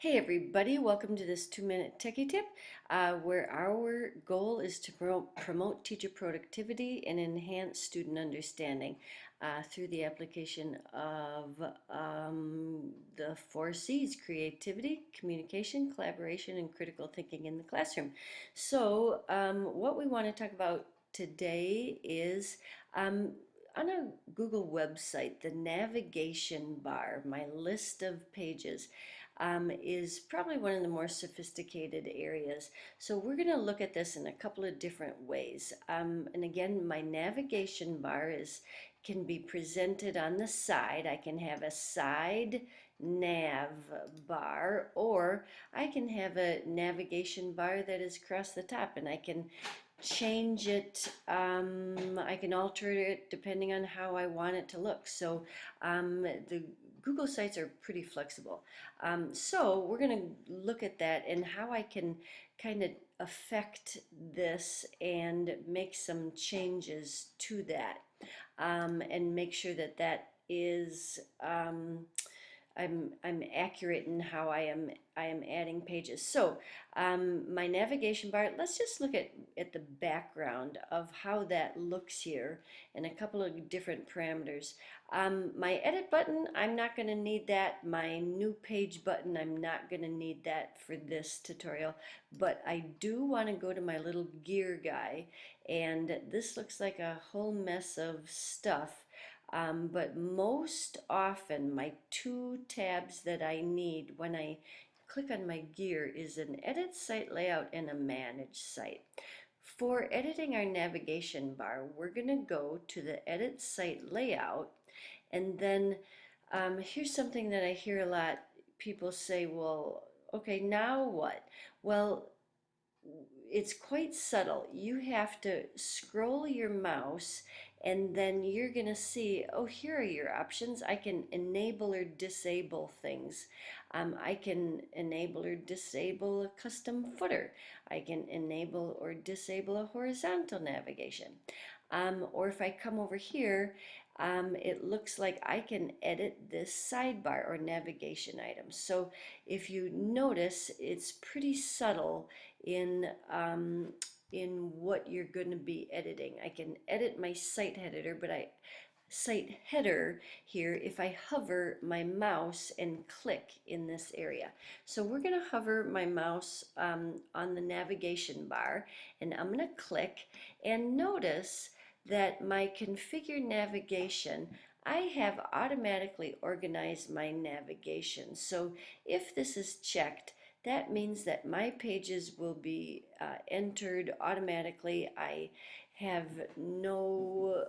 Hey everybody, welcome to this 2-minute techie tip where our goal is to promote teacher productivity and enhance student understanding through the application of the 4 C's: creativity, communication, collaboration, and critical thinking in the classroom. So what we want to talk about today is on a Google website, the navigation bar, my list of pages, is probably one of the more sophisticated areas. So we're going to look at this in a couple of different ways. And again, my navigation bar can be presented on the side. I can have a side nav bar, or I can have a navigation bar that is across the top, and I can change it. I can alter it depending on how I want it to look. So the Google sites are pretty flexible. So we're going to look at that and how I can kind of affect this and make some changes to that, and make sure that that is I'm accurate in how I am adding pages. So my navigation bar, let's just look at the background of how that looks here and a couple of different parameters. My edit button, I'm not going to need that. My new page button, I'm not going to need that for this tutorial, but I do want to go to my little gear guy, and this looks like a whole mess of stuff. But most often my two tabs that I need when I click on my gear is an edit site layout and a manage site. For editing our navigation bar, we're going to go to the edit site layout, and then here's something that I hear a lot. People say, well, okay, now what? Well, it's quite subtle. You have to scroll your mouse, and then you're going to see, oh, here are your options. I can enable or disable things. I can enable or disable a custom footer. I can enable or disable a horizontal navigation. Or if I come over here, it looks like I can edit this sidebar or navigation item. So if you notice, it's pretty subtle in what you're going to be editing. I can edit my site header here if I hover my mouse and click in this area. So we're going to hover my mouse on the navigation bar, and I'm going to click, and notice that my configure navigation, I have automatically organized my navigation. So if this is checked, that means that my pages will be entered automatically. I have no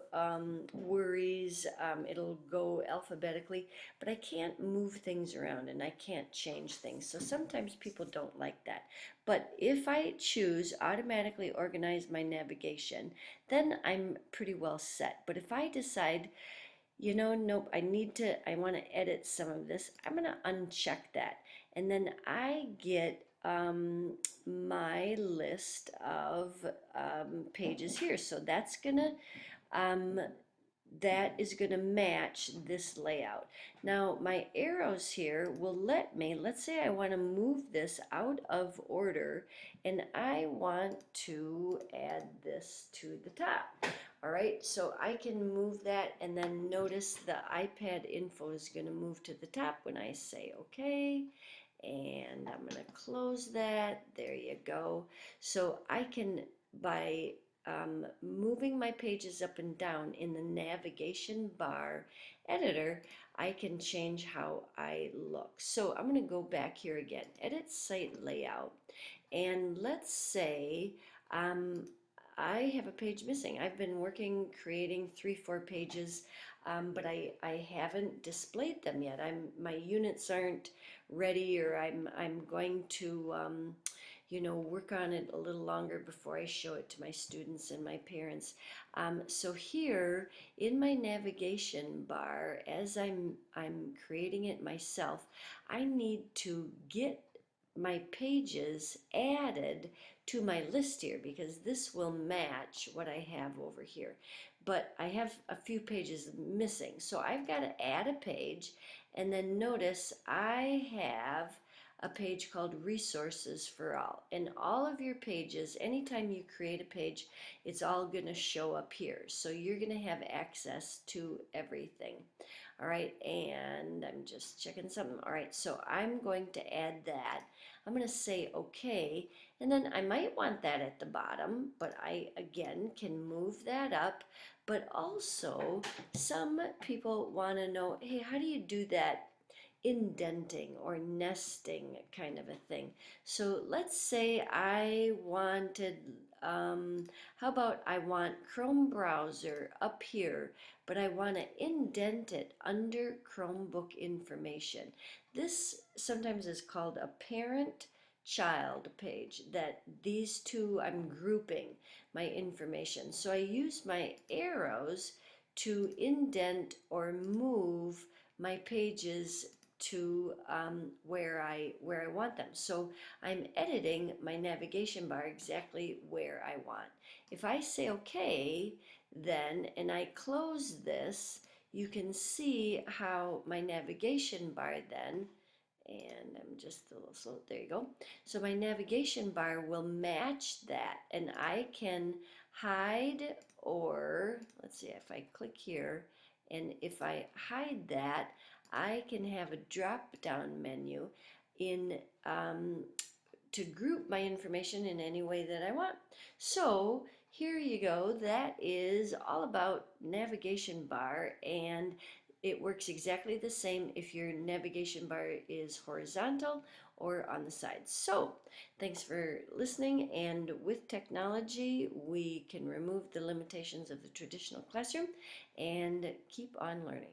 worries. It'll go alphabetically, but I can't move things around and I can't change things. So sometimes people don't like that. But if I choose automatically organize my navigation, then I'm pretty well set. But if I decide, nope, I want to edit some of this, I'm going to uncheck that. And then I get my list of pages here. So um, that is going to match this layout. Now my arrows here will let's say I want to move this out of order and I want to add this to the top. All right, so I can move that, and then notice the iPad info is going to move to the top when I say okay. And I'm going to close that. There you go. So I can, by moving my pages up and down in the navigation bar editor, I can change how I look. So I'm going to go back here again, edit site layout, and let's say I have a page missing. I've been creating 3-4 pages, but I haven't displayed them yet. My units aren't ready, or I'm going to work on it a little longer before I show it to my students and my parents. So here in my navigation bar, as I'm creating it myself, I need to get my pages added to my list here, because this will match what I have over here. But I have a few pages missing, so I've got to add a page, and then notice I have a page called Resources for All. And all of your pages, anytime you create a page, it's all going to show up here. So you're going to have access to everything. All right, and I'm just checking something. All right, so I'm going to add that. I'm going to say okay, and then I might want that at the bottom, but I again can move that up. But also, some people want to know, hey, how do you do that indenting or nesting kind of a thing? So let's say I wanted, how about I want Chrome browser up here, but I want to indent it under Chromebook information. This sometimes is called a parent child page, that these two I'm grouping my information. So I use my arrows to indent or move my pages to where I want them. So I'm editing my navigation bar exactly where I want. If I say okay, then, and I close this, you can see how my navigation bar then, and I'm just a little slow, there you go. So my navigation bar will match that, and I can hide, or let's see, if I click here, and if I hide that, I can have a drop down menu in to group my information in any way that I want. So here you go. That is all about navigation bar, and it works exactly the same if your navigation bar is horizontal or on the side. So thanks for listening, and with technology we can remove the limitations of the traditional classroom and keep on learning.